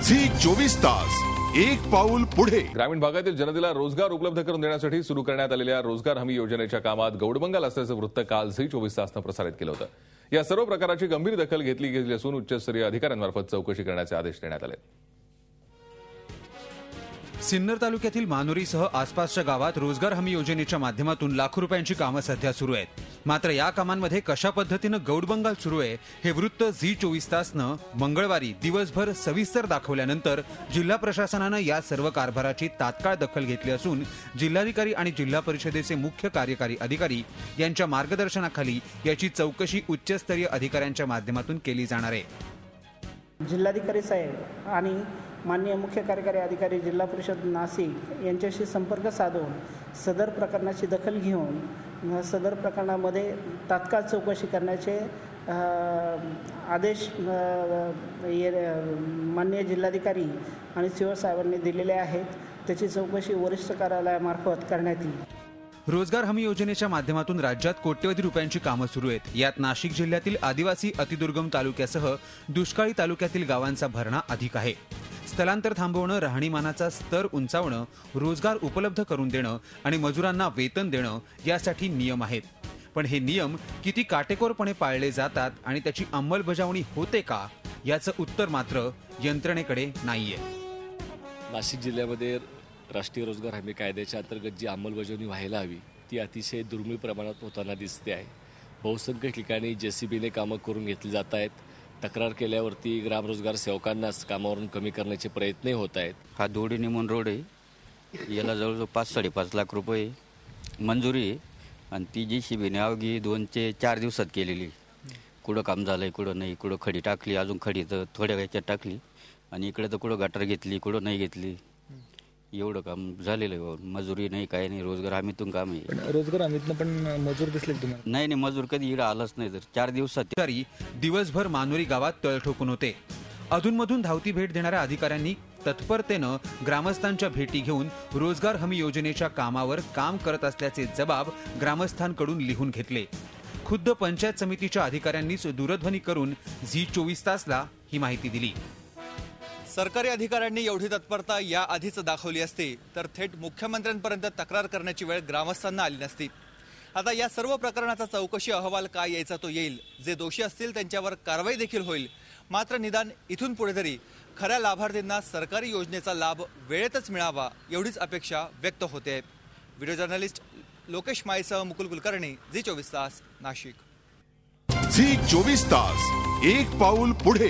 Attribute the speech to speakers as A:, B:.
A: Zee 24 तास एक पाऊल पुढे।
B: ग्रामीण भागातील जनतेला रोजगार उपलब्ध करून देण्यासाठी सुरू करण्यात आलेल्या रोजगार हमी योजनेच्या कामात गौडबंगाल असल्याचं वृत्त काल झी 24 तासनं प्रसारित केलं होतं। या सर्व प्रकाराची गंभीर दखल घेतली गेली असून उच्चस्तरीय अधिकाऱ्यांमार्फत चौकशी करण्याचे आदेश देण्यात आले।
C: सिन्नर तालुक्यातील मानोरीसह आसपासच्या गावात रोजगार हमी योजनेच्या माध्यमातून लाखो रुपयांची कामं सध्या सुरू आहेत। मात्र या कामांमध्ये कशा पद्धतीनं गौडबंगाल सुरू आहे हे वृत्त झी 24 तासनं मंगळवारी दिवसभर सविस्तर दाखवल्यानंतर जिल्हा प्रशासनानं या सर्व कारभाराची तात्काळ दखल घेतली असून जिल्हाधिकारी आणि जिल्हा परिषदेचे मुख्य कार्यकारी अधिकारी यांच्या मार्गदर्शनाखाली याची चौकशी उच्चस्तरीय अधिकाऱ्यांच्या माध्यमातून केली जाणार आहे।
D: जिल्हाधिकारी साहेब आणि माननीय मुख्य कार्यकारी अधिकारी जिल्हा परिषद नाशिक यांच्याशी संपर्क साधून सदर प्रकरणाची दखल घेऊन सदर प्रकरणामध्ये तात्काळ चौकशी करण्याचे आदेश माननीय जिल्हाधिकारी आणि सीओ साहेबांनी दिलेले आहेत। त्याची चौकशी वरिष्ठ कार्यालयामार्फत करण्यात येईल।
C: रोजगार हमी योजनेच्या माध्यमातून राज्यात कोट्यवधी रुपयांची कामं सुरू आहेत। यात नाशिक जिल्ह्यातील आदिवासी अतिदुर्गम तालुक्यासह दुष्काळी तालुक्यातील गावांचा भरणा अधिक आहे। स्थलांतर थांबवणं, राहणीमानाचा स्तर उंचावणं, रोजगार उपलब्ध करून देणं आणि मजुरांना वेतन देणं यासाठी नियम आहेत। पण हे नियम किती काटेकोरपणे पाळले जातात आणि त्याची अंमलबजावणी होते का याचं उत्तर मात्र यंत्रणेकडे नाहीये।
E: नाशिक जिल्ह्यामध्ये राष्ट्रीय रोजगार हमी कायद्याच्या अंतर्गत जी अंमलबजावणी व्हायला हवी ती अतिशय दुर्मिळ प्रमाणात होताना दिसते आहे। बहुसंख्य ठिकाणी जेसीबीने कामं करून घेतली जात आहेत। तक्रार केल्यावरती ग्रामरोजगार सेवकांनाच कामावरून कमी करण्याचे प्रयत्न होत आहेत।
F: हा दोडी निमून रोड आहे, याला जवळजवळ 5-5.5 लाख रुपये मंजुरी आहे आणि ती जेसीबीने अवघी 2 ते 4 दिवसात केलेली। कुठं काम झालंय, कुठं नाही, कुठं खडी टाकली, अजून खडी तर थोड्या वेळात टाकली आणि इकडे तर कुठं गटर घेतली, कुठं नाही घेतली, एवढं काम झालेलं आहे। मजुरी नाही, काही नाही, रोजगार हमीतून काम आहे।
G: रोजगार हमीतनं पण मजूर दिसले तुम्हाला?
F: नाही, मजूर कधी इकडे आलाच नाही। तर 4 दिवसात
C: दिवसभर मानोरी गावात तळ ठोकून होते। अधूनमधून धावती भेट देणाऱ्या अधिकाऱ्यांनी तत्परतेनं ग्रामस्थांच्या भेटी घेऊन रोजगार हमी योजनेच्या कामावर काम करत असल्याचे जबाब ग्रामस्थांकडून लिहून घेतले। खुद्द पंचायत समितीच्या अधिकाऱ्यांनीच दूरध्वनी करून झी 24 तासला ही माहिती दिली।
H: सरकारी अधिकाऱ्यांनी एवढी तत्परता या आधीच दाखवली असती तर थेट मुख्यमंत्र्यांपर्यंत तक्रार करण्याची वेळ ग्रामस्थांना आली नसती। आता या सर्व प्रकरणाचा चौकशी अहवाल काय यायचा तो येईल। जे दोषी असतील त्यांच्यावर कारवाई देखील होईल। मात्र निदान इथून पुढे तरी खऱ्या लाभार्थींना सरकारी योजनेचा लाभ वेळेतच मिळावा एवढीच अपेक्षा व्यक्त होते। व्हिडिओ जर्नलिस्ट लोकेश माईसह मुकुल कुलकर्णी, झी 24 तास, नाशिक।
A: झी 24 तास एक पाऊल पुढे।